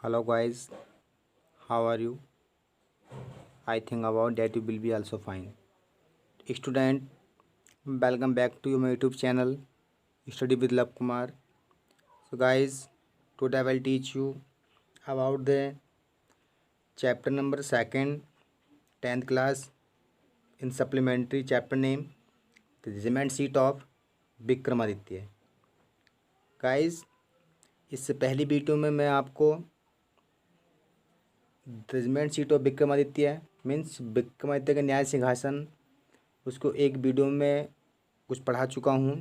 Hello guys, how are you? I think about that you will be also fine. Student, welcome back to my YouTube channel, Study with Love Kumar. So guys, today I will teach you about the chapter number second, 10th class in supplementary chapter name, the regiment seat of Vikramaditya. Guys, इससे पहली video में मैं आपको regiment seat of Vikramaditya means Vikramaditya का न्याय सिंहासन उसको एक वीडियो में कुछ पढ़ा चुका हूँ।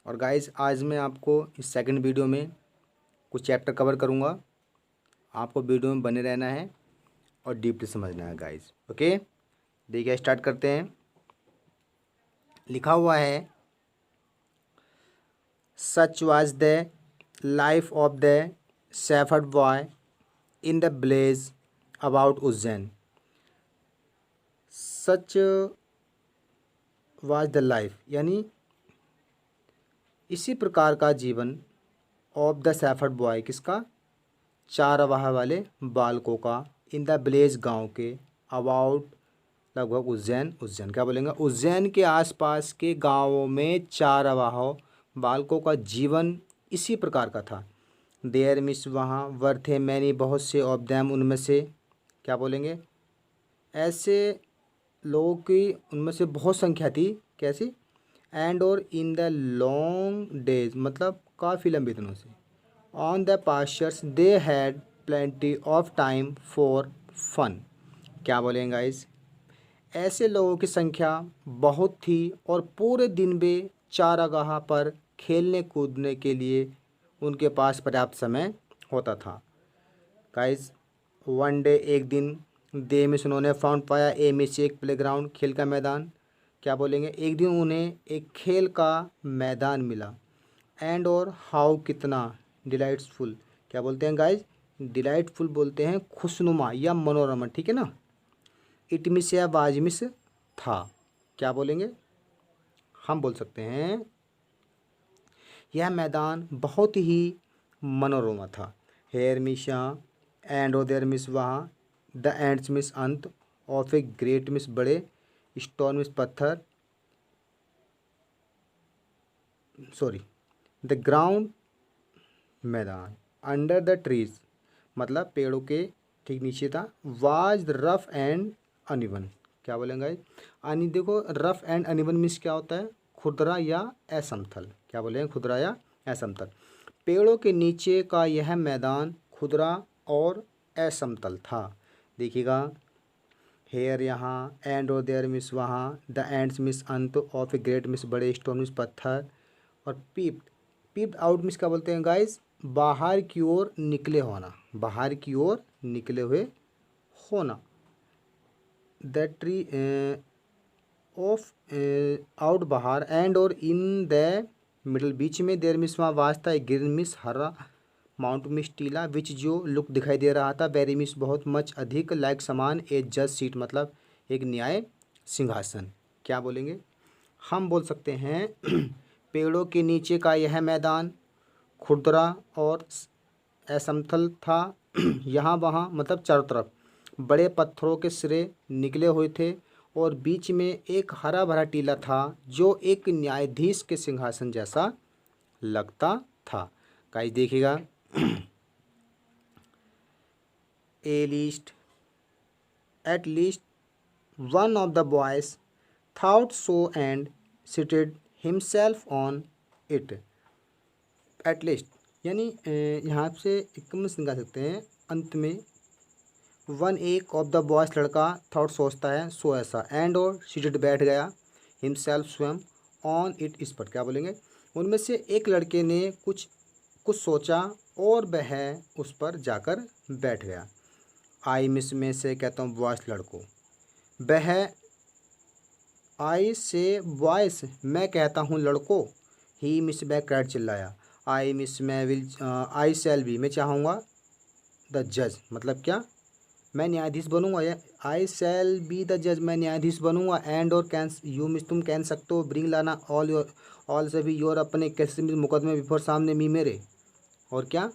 और गाइस आज मैं आपको इस सेकंड वीडियो में कुछ चैप्टर कवर करूँगा। आपको वीडियो में बने रहना है और डीपली समझना है गाइस। ओके, देखिए स्टार्ट करते हैं। लिखा हुआ है, such was the life of the shepherd boy in the village about Ujjain. Such was the life यानी इसी प्रकार का जीवन ऑफ द शेफर्ड बॉय किसका, चारवाह वाले बालकों का, इन द विलेज गांव के, अबाउट लगभग उज्जैन, उज्जैन क्या बोलेंगे, उज्जैन के आसपास के गांवों में चारवाह बालकों का जीवन इसी प्रकार का था। देयर मिस वहाँ, वर थे मैनी बहुत से, ऑफ दैम उनमें से, क्या बोलेंगे, ऐसे लोगों की उनमें से बहुत संख्या थी, कैसी, एंड और इन द लॉन्ग डेज मतलब काफ़ी लंबे दिनों से, on the pastures they had plenty of time for fun. क्या बोलेंगे गाइस, ऐसे लोगों की संख्या बहुत थी और पूरे दिन वे चारागाह पर खेलने कूदने के लिए उनके पास पर्याप्त समय होता था। गाइस वन डे एक दिन, दे में उन्होंने फाउंड पाया, ए में से एक प्लेग्राउंड खेल का मैदान, क्या बोलेंगे, एक दिन उन्हें एक खेल का मैदान मिला, एंड और हाउ कितना, डिलाइट्सफुल, क्या बोलते हैं गाइज, डिलाइटफुल बोलते हैं खुशनुमा या मनोरमा, ठीक है ना। इट मिस या बाज मिस था, क्या बोलेंगे, हम बोल सकते हैं यह मैदान बहुत ही मनोरमा था। हेयर मिस यहाँ, एंड और देयर मिस वहाँ, द एंड्स मिस अंत, ऑफ ए ग्रेट मिस बड़े, स्टोन मिस पत्थर, सॉरी द ग्राउंड मैदान, अंडर द ट्रीज मतलब पेड़ों के ठीक नीचे था, वाज रफ एंड अनइवन, क्या बोलेंगे, अनी देखो रफ एंड अनइवन मीन्स क्या होता है, खुरदरा या असमतल, क्या बोलेंगे, खुरदरा या असमतल। पेड़ों के नीचे का यह मैदान खुरदरा और असमतल था। देखिएगा, हेयर यहाँ, एंड और देयर मिस वहाँ, द एंड्स मिस अंत, ऑफ ए ग्रेट मिस बड़े, स्टोन मिस पत्थर, और पीप्ड आउट मिस क्या बोलते हैं गाइस, बाहर की ओर निकले होना, बाहर की ओर निकले हुए होना। द ट्री ऑफ आउट बाहर, एंड और इन द मिडल बीच में, देयर मिस वहाँ वास्ता, ग्रीन मिस हरा, माउंट मिस टीला, विच जो लुक दिखाई दे रहा था, वेरी मिस बहुत, मच अधिक, लाइक समान, ए जज सीट मतलब एक न्याय सिंहासन, क्या बोलेंगे, हम बोल सकते हैं पेड़ों के नीचे का यह मैदान खुरदरा और असमतल था। यहाँ वहाँ मतलब चारों तरफ बड़े पत्थरों के सिरे निकले हुए थे और बीच में एक हरा भरा टीला था जो एक न्यायाधीश के सिंहासन जैसा लगता था। गाइस देखिएगा, at least one of the boys thought so and seated himself on it. At least यानी यहाँ से एक निकाल सकते हैं अंत में, वन एक ऑफ द बॉयस लड़का, थॉट सोचता है, सो ऐसा, एंड और सीटेड बैठ गया, हिमसेल्फ स्वयं, ऑन इट इस पर, क्या बोलेंगे, उनमें से एक लड़के ने कुछ कुछ सोचा और वह उस पर जाकर बैठ गया। आई मिस में से कहता हूँ बॉयस लड़कों, वह, आई से बॉयस मैं कहता हूँ लड़कों, ही मिस बैक क्राइड चिल्लाया, आई मिस मैं विल, आई शैल बी मैं चाहूँगा, द जज मतलब क्या, मैं न्यायाधीश बनूंगा, या आई शैल बी द जज मैं न्यायाधीश बनूंगा, एंड और कैन यू मिस तुम कह सकते हो, ब्रिंग लाना ऑल योर ऑल सभी योर अपने कैसे मुकदमे बिफोर सामने मी मेरे, और क्या,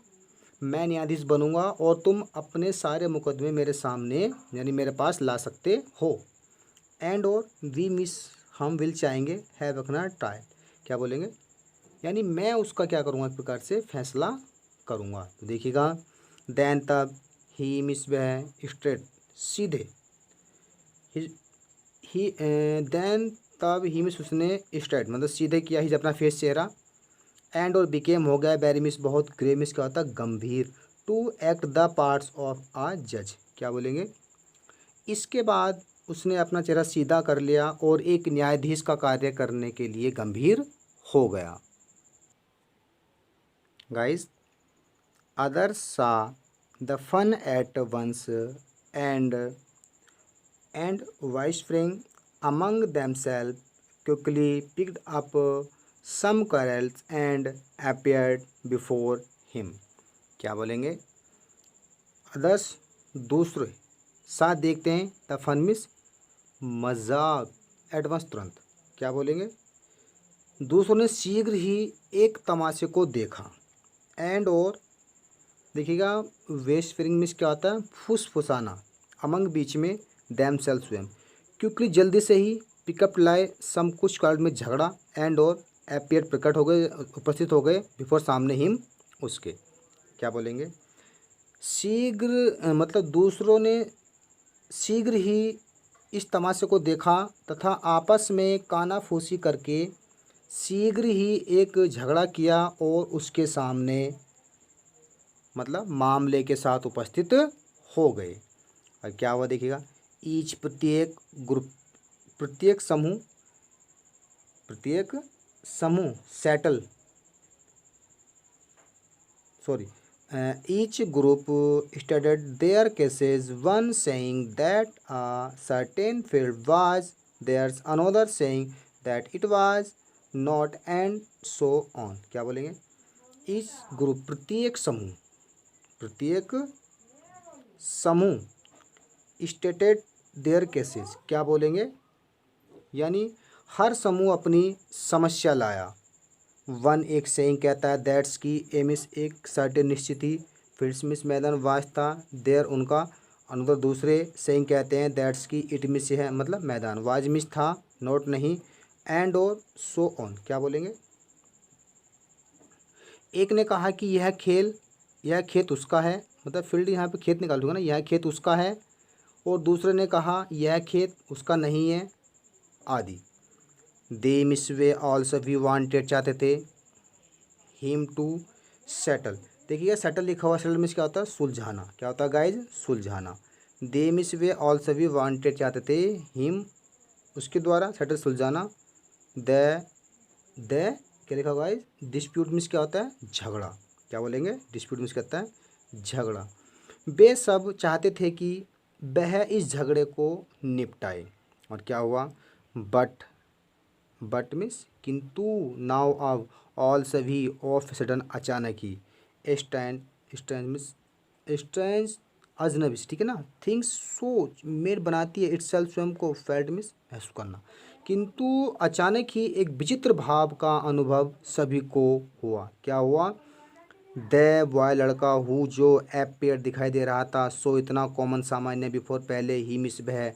मैं न्यायाधीश बनूंगा और तुम अपने सारे मुकदमे मेरे सामने यानी मेरे पास ला सकते हो। एंड और वी मिस हम विल चाहेंगे हैव रखना ट्रायल, क्या बोलेंगे, यानी मैं उसका क्या करूँगा, एक प्रकार से फैसला करूँगा। तो देखिएगा, देन तब ही मिस वह स्ट्रेट सीधे, ही देन तब ही मिस उसने स्ट्रेट मतलब सीधे किया ही अपना फेस चेहरा। एंड और बिकेम हो गया वेरी मिस बहुत, ग्रे मिस क्या होता है गंभीर, to act the parts of a जज, क्या बोलेंगे। इसके बाद उसने अपना चेहरा सीधा कर लिया और एक न्यायाधीश का कार्य करने के लिए गंभीर हो गया। Guys, others saw the fun at once and whispering among themselves quickly picked up some quarrels and appeared before him, क्या बोलेंगे। अदर्स दूसरे, साथ देखते हैं, द फन मिस मजाक, एडवांस तुरंत, क्या बोलेंगे। दूसरों ने शीघ्र ही एक तमाशे को देखा। एंड और देखिएगा, वेस्ट फिरिंग मिस क्या होता है फुसफुसाना, अमंग बीच में, दैम सेल स्वयं, क्योंकि जल्दी से ही, पिकअप लाए सम कुछ काल में झगड़ा, एंड और एपियर प्रकट हो गए उपस्थित हो गए, बिफोर सामने हिम उसके, क्या बोलेंगे। शीघ्र मतलब दूसरों ने शीघ्र ही इस तमाशे को देखा तथा आपस में कानाफूसी करके शीघ्र ही एक झगड़ा किया और उसके सामने मतलब मामले के साथ उपस्थित हो गए। और क्या हुआ देखिएगा, ईच प्रत्येक ग्रुप, प्रत्येक समूह settle sorry each group studied their cases, one saying that a certain field was theirs, another saying that it was not, and so on, क्या बोलेंगे। इस ग्रुप प्रत्येक समूह स्टेटेड देयर केसेस, क्या बोलेंगे, यानी हर समूह अपनी समस्या लाया। वन एक सेइंग कहता है दैट्स की, एमिस एक सर्टेन निश्चित ही, फिल्स मिस मैदान वाज था, देयर उनका, अनदर दूसरे सेइंग कहते हैं दैट्स की, इट मिस है मतलब मैदान, वाज मिस था, नोट नहीं, एंड और सो ऑन, क्या बोलेंगे। एक ने कहा कि यह खेत उसका है, मतलब फील्ड यहाँ पे खेत निकाल दूंगा ना, यह खेत उसका है, और दूसरे ने कहा यह खेत उसका नहीं है आदि। दे मिस वे ऑल सभी वांटेड चाहते थे हिम टू सेटल, देखिएगा सेटल लिखा हुआ, सेटल मिस क्या होता है सुलझाना, क्या होता है गाइज सुलझाना। दे मिस वे ऑल सभी वांटेड चाहते थे हिम उसके द्वारा सेटल सुलझाना। द द क्या लिखा हुआ गाइज, डिस्प्यूट मिस क्या होता है झगड़ा, क्या बोलेंगे, डिस्प्यूट मिस कहता है झगड़ा। वे सब चाहते थे कि वह इस झगड़े को निपटाए, और क्या हुआ, बट मिस किंतु, नाउ अब, ऑल सभी, ऑफ सडन अचानक ही, स्टैंड मिस स्ट्रेंज अजनबी, ठीक है ना, थिंग्स सोच मेड बनाती है इटसेल्फ स्वयं को, फेल्ट मिस महसूस करना, किंतु अचानक ही एक विचित्र भाव का अनुभव सभी को हुआ, क्या हुआ। द बॉय लड़का हु जो एपेयर दिखाई दे रहा था, सो इतना कॉमन सामान्य, बिफोर पहले ही मिस वह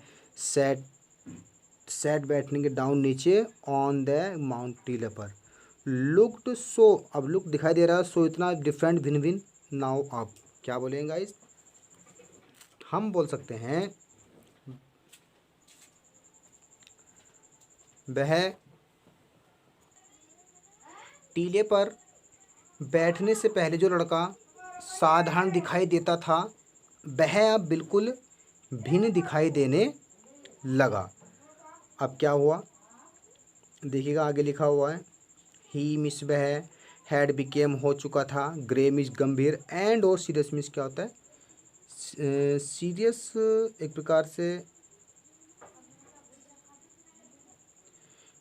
सेट बैठने के डाउन नीचे, ऑन द माउंट टीले पर, लुक्ड सो अब लुक दिखाई दे रहा है, सो इतना डिफरेंट भिन्न भिन्न, नाउ अप, क्या बोलेंगे गाइस, हम बोल सकते हैं वह टीले पर बैठने से पहले जो लड़का साधारण दिखाई देता था वह अब बिल्कुल भिन्न दिखाई देने लगा। अब क्या हुआ देखिएगा, आगे लिखा हुआ है, ही मिस वह हैड बिकेम हो चुका था, ग्रे मिस गंभीर, एंड और सीरियस मिस क्या होता है सीरियस, एक प्रकार से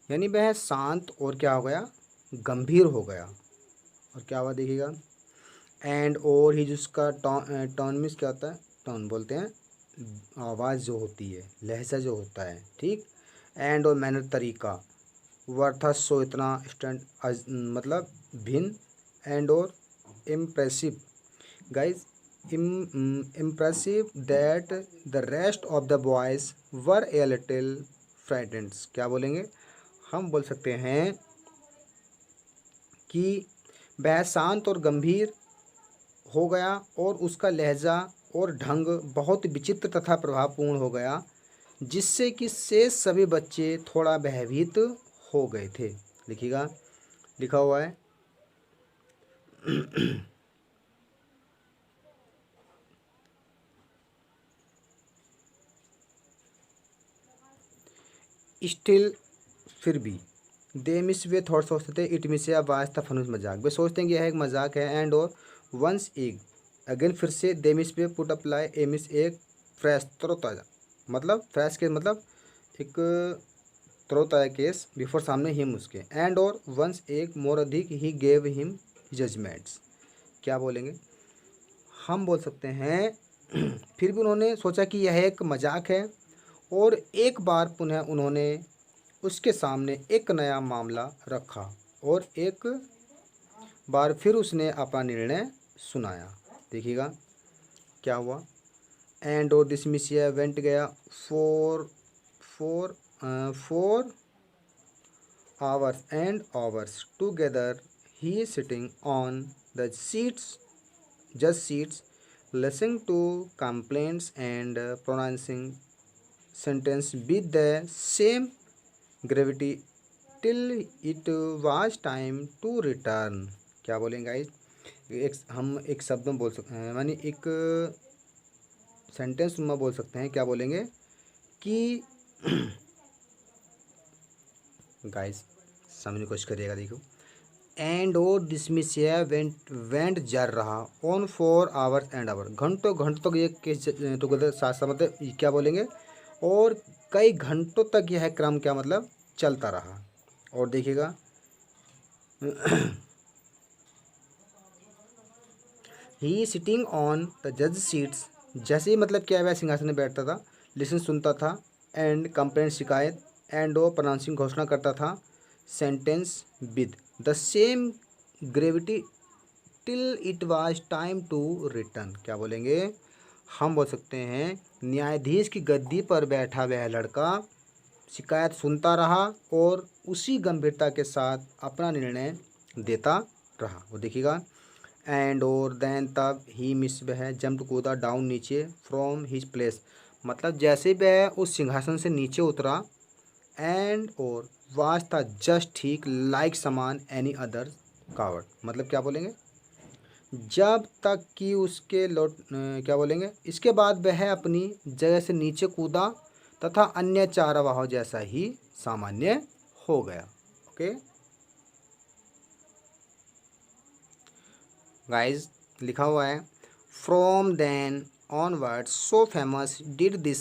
यानी वह शांत और क्या हो गया गंभीर हो गया। और क्या हुआ देखिएगा, एंड और ही जिसका टॉन मिस क्या होता है, टॉन बोलते हैं आवाज़ जो होती है, लहजा जो होता है, ठीक। एंड और मैनर तरीका, वर्थस सो इतना स्टैंड मतलब भिन्न, एंड और impressive guys, impressive that the rest of the boys were a little frightened. क्या बोलेंगे? हम बोल सकते हैं कि वह शांत और गंभीर हो गया और उसका लहजा और ढंग बहुत विचित्र तथा प्रभावपूर्ण हो गया, जिससे कि शेष सभी बच्चे थोड़ा भयभीत हो गए थे। लिखिएगा, लिखा हुआ है स्टिल, फिर भी, दे मिस, वे थॉट सोचते थे, इट मिस या वास्ता फनुस, मजाक, वे सोचते हैं कि यह एक मजाक है। एंड और वंस एक, अगेन, फिर से, दे मिस पे पुट अप्लाई ए मिस, एक फ्रेश, तरोताज़ा, मतलब फ्रेश केस मतलब एक तरोताज़ा केस, बिफोर, सामने, हिम, उसके। एंड और वंस एक, मोर, अधिक, ही गेव हिम जजमेंट्स। क्या बोलेंगे? हम बोल सकते हैं फिर भी उन्होंने सोचा कि यह एक मजाक है, और एक बार पुनः उन्होंने उसके सामने एक नया मामला रखा, और एक बार फिर उसने अपना निर्णय सुनाया। देखिएगा क्या हुआ। एंड और दिसमिसिया वेंट, गया, four four four hours and hours together, he sitting on the seats, जज seats, listening to complaints and pronouncing sentence with the same gravity till it was time to return। क्या बोलेंगे guys? हम एक शब्द में बोल सकते हैं, मानी एक सेंटेंस में बोल सकते हैं। क्या बोलेंगे कि गाइस समझने की कोशिश करिएगा। देखो, एंड और दिसमिसिया वेंट जार रहा on for hours and hour, घंटों घंटों तक ये केस टुगेदर, साथ साथ, मतलब क्या बोलेंगे, और कई घंटों तक यह क्रम क्या मतलब चलता रहा। और देखिएगा ही सिटिंग ऑन द जज सीट्स, जैसे ही मतलब क्या है, वह सिंहासन में बैठता था, लिसन, सुनता था, एंड कंप्लेंट, शिकायत, एंड ओ प्रोनाउंसिंग, घोषणा करता था, sentence with the same gravity till it was time to return. क्या बोलेंगे? हम बोल सकते हैं न्यायाधीश की गद्दी पर बैठा वह लड़का शिकायत सुनता रहा और उसी गंभीरता के साथ अपना निर्णय देता रहा। वो देखिएगा, एंड और देन, तब, ही मिस, वह जंप, कूदा, डाउन, नीचे, फ्रॉम हिज प्लेस, मतलब जैसे वह उस सिंहासन से नीचे उतरा, एंड और वाज था जस्ट ठीक, लाइक समान एनी अदर कावर्ड, मतलब क्या बोलेंगे, जब तक कि उसके क्या बोलेंगे, इसके बाद वह अपनी जगह से नीचे कूदा तथा अन्य चारवाहों जैसा ही सामान्य हो गया। ओके गाइस, लिखा हुआ है, from then onwards so famous did this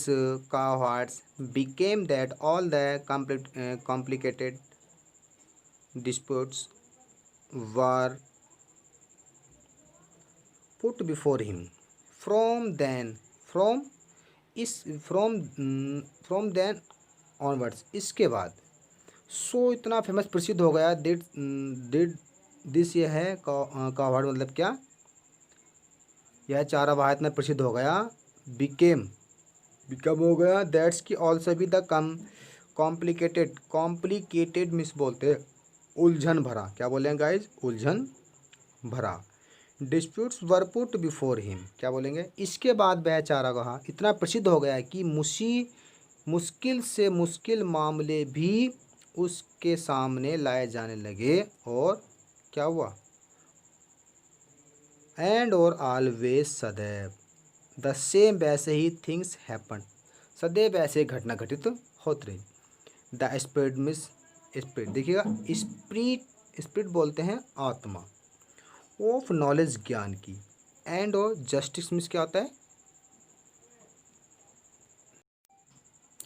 cohorts became that all the complicated disputes were put before him। from then, from इस from then onwards, इसके बाद, सो इतना फेमस, प्रसिद्ध हो गया, डिड दिस, ये है कावर्ड, मतलब क्या, यह चारावाह इतना प्रसिद्ध हो गया, बिकम हो गया, दैट्स की ऑल्सो भी द कॉम्प्लिकेटेड मिस बोलते हैं, उलझन भरा। क्या बोले हैं गाइज? उलझन भरा। डिस्प्यूट्स वर पुट बिफोर हिम, क्या बोलेंगे, इसके बाद वह चारागाह इतना प्रसिद्ध हो गया कि मुश्किल से मुश्किल मामले भी उसके सामने लाए जाने लगे। और क्या हुआ? एंड और ऑलवेज, सदैव, द सेम, वैसे ही, थिंग्स हैपन, सदैव ऐसे घटना घटित होती रही। द स्पिरिट मिस, स्पिरिट देखिएगा, स्पिरिट बोलते हैं आत्मा, ऑफ नॉलेज, ज्ञान की, एंड और जस्टिस मिस क्या होता है,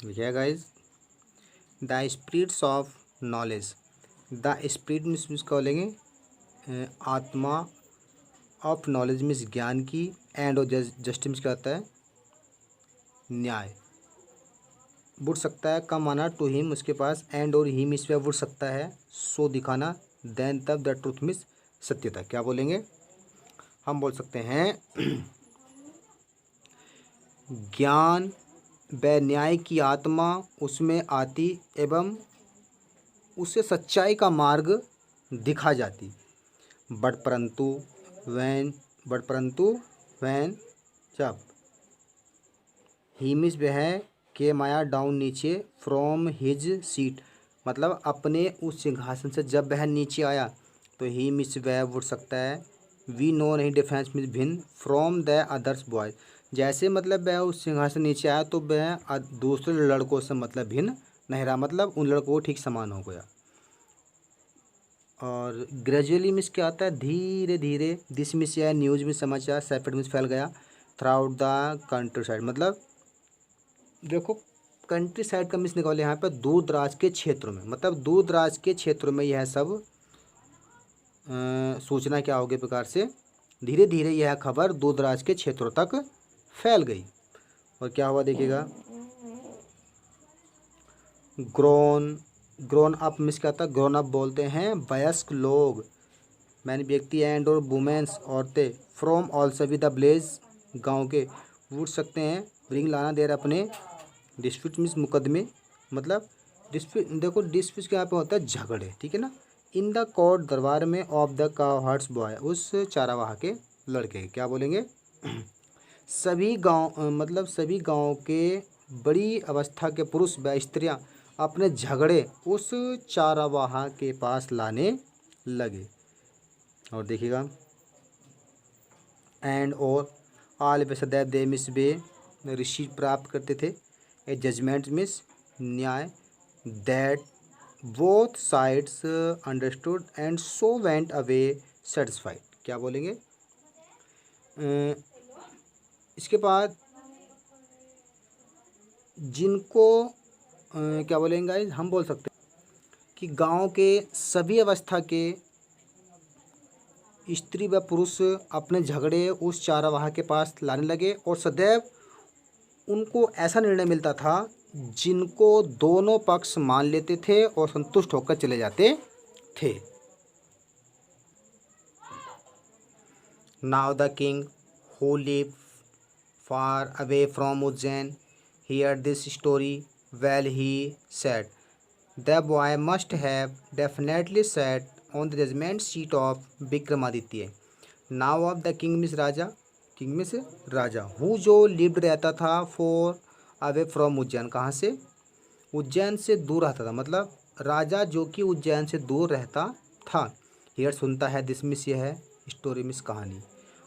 देखिएगा guys, the spirits of knowledge, the spirit miss क्या बोलेंगे, आत्मा, ऑफ नॉलेज मिस ज्ञान की, एंड और जस्टिस मिस क्या होता है, न्याय। वुड सकता है, कम आना, टू हिम, उसके पास, एंड और ही मिस पे वुड सकता है, सो दिखाना, देन, तब, द ट्रूथ मिस सत्यता। क्या बोलेंगे? हम बोल सकते हैं ज्ञान व न्याय की आत्मा उसमें आती एवं उसे सच्चाई का मार्ग दिखा जाती। बट परंतु वैन बट परंतु वैन जब ही मिस वह के माया डाउन नीचे फ्रॉम हिज सीट, मतलब अपने उस सिंहासन से जब वह नीचे आया तो ही मिस वह उठ सकता है। वी नो नहीं डिफरेंस मिस भिन्न फ्रॉम द अदर्स बॉयज, जैसे मतलब वह उस सिंहासन नीचे आया तो वह दूसरे लड़कों से मतलब भिन्न नहीं रहा, मतलब उन लड़कों को ठीक समान हो गया। और ग्रेजुअली मिस क्या आता है, धीरे धीरे। दिस मिस या न्यूज़ में समाचार, सेपरेट मिस फैल गया through out the country side, मतलब देखो कंट्री साइड का मिस निकाले यहाँ पर दूर दराज के क्षेत्रों में, मतलब दूर दराज के क्षेत्रों में यह सब सूचना क्या होगी प्रकार से धीरे धीरे यह खबर दूर दराज के क्षेत्रों तक फैल गई। और क्या हुआ देखिएगा, ग्रोन अप मिस क्या था, ग्रोन अप बोलते हैं वयस्क लोग, मैंने व्यक्ति एंड और वुमेन्स औरतें, फ्रॉम ऑल सभी द ब्लेज गांव के उठ सकते हैं, ब्रिंग लाना देर अपने डिस्प्यूट मिस मुकदमे, मतलब डिस्प्यूट देखो डिस्प्यूट के यहाँ पे होता है झगड़े, ठीक है ना। इन द कोर्ट दरबार में ऑफ द काव हर्ट्स बॉय, उस चारावाह के लड़के, क्या बोलेंगे सभी गांव मतलब सभी गांव के बड़ी अवस्था के पुरुष व स्त्रियां अपने झगड़े उस चारावाह के पास लाने लगे। और देखिएगा एंड और आल वे सदैव दे मिस वे ऋषि प्राप्त करते थे ए जजमेंट मिस न्याय that both sides understood and so went away satisfied, क्या बोलेंगे इसके बाद जिनको क्या बोलेंगे गाइस, हम बोल सकते हैं कि गांव के सभी अवस्था के स्त्री व पुरुष अपने झगड़े उस चारावाह के पास लाने लगे और सदैव उनको ऐसा निर्णय मिलता था जिनको दोनों पक्ष मान लेते थे और संतुष्ट होकर चले जाते थे। Now the king who live far away from Ujjain heard this story well, he said the boy must have definitely sat on the judgment seat of Vikramaditya, now of the king miss Raja, king miss Raja who जो lived रहता था for away from Ujjain, कहाँ से उज्जैन से दूर रहता था, मतलब राजा जो कि उज्जैन से दूर रहता था। हियर सुनता है, दिस मिस यह है स्टोरी मिस कहानी,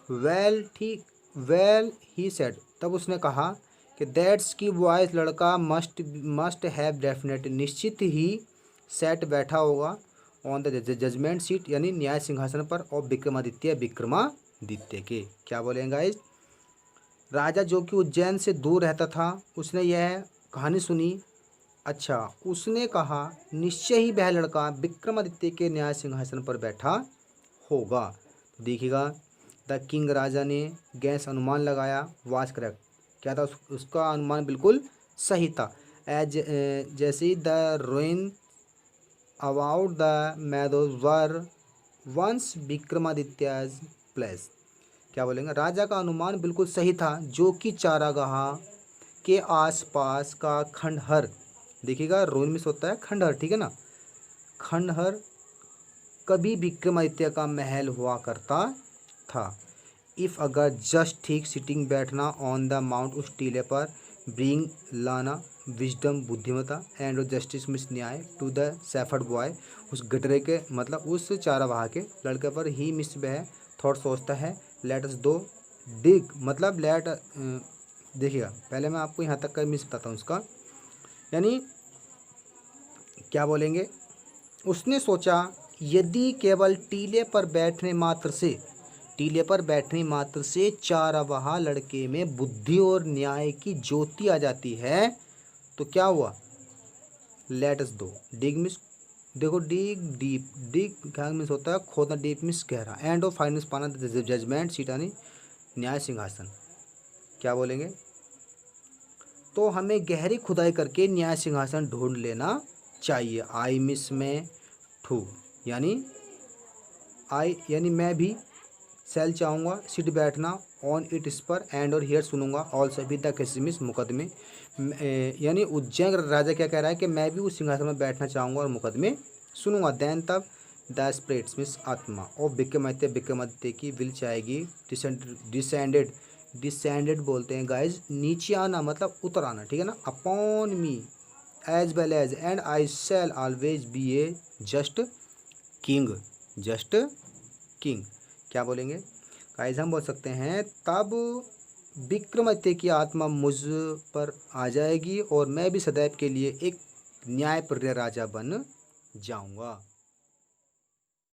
वेल ठीक वेल ही सेड तब उसने कहा कि दैट्स की बॉयज़ लड़का मस्ट हैव डेफिनेट निश्चित ही सेट बैठा होगा ऑन द जजमेंट सीट यानी न्याय सिंहासन पर और विक्रमादित्य के, क्या बोलेंगे गाइस राजा जो कि उज्जैन से दूर रहता था उसने यह कहानी सुनी, अच्छा उसने कहा निश्चय ही वह लड़का विक्रमादित्य के न्याय सिंहासन पर बैठा होगा। तो देखिएगा द किंग राजा ने गैस अनुमान लगाया, वाज करेक्ट, क्या था उसका अनुमान बिल्कुल सही था। एज जैसे the ruin about the meadows where once Vikramaditya's place, क्या बोलेंगे राजा का अनुमान बिल्कुल सही था जो कि चारागाह के आसपास का खंडहर, देखिएगा रोइन मिस होता है खंडहर, ठीक है ना, खंडहर कभी विक्रमादित्य का महल हुआ करता था। इफ़ अगर जस्ट ठीक सिटिंग बैठना ऑन द माउंट उस टीले पर ब्रिंग लाना विजडम बुद्धिमता एंड जस्टिस मिस न्याय टू द सेफर्ड बॉय उस गटरे के मतलब उस चारावाह के लड़के पर ही मिस वह थॉट सोचता है लेट अस दो डिग मतलब लेट देखिएगा पहले मैं आपको यहाँ तक का मिस बताता हूँ उसका, यानी क्या बोलेंगे उसने सोचा यदि केवल टीले पर बैठने मात्र से चारावाह लड़के में बुद्धि और न्याय की ज्योति आ जाती है तो क्या हुआ लेट अस दो डिग मिस देखो डिग डीप डिग क्या मिस होता है खोदना, डीप मिस गहरा, एंड ऑफ फाइनल पाना जजमेंट सीट यानी न्याय सिंहासन, क्या बोलेंगे तो हमें गहरी खुदाई करके न्याय सिंहासन ढूंढ लेना चाहिए। आई मिस में ठू यानी आई यानी मैं भी सेल चाहूँगा, सिट बैठना, ऑन इट इस पर, एंड और हियर सुनूंगा, ऑल सभी द किसमिस मुकदमे। यानी उज्जैन राजा क्या कह रहा है कि मैं भी उस सिंहासन में बैठना चाहूँगा और मुकदमे सुनूंगा। देन तब द स्प्रेट्समिस आत्मा और विक्रमादित्य की विल चाहेगी डिसेंडेड। डिसेंडेड बोलते हैं गाइज नीचे आना, मतलब उतर आना, ठीक है ना। Upon me as well as and I shall always be a just king. Just king क्या बोलेंगे गाइज, हम बोल सकते हैं तब विक्रमादित्य की आत्मा मुझ पर आ जाएगी और मैं भी सदैव के लिए एक न्यायप्रिय राजा बन जाऊंगा।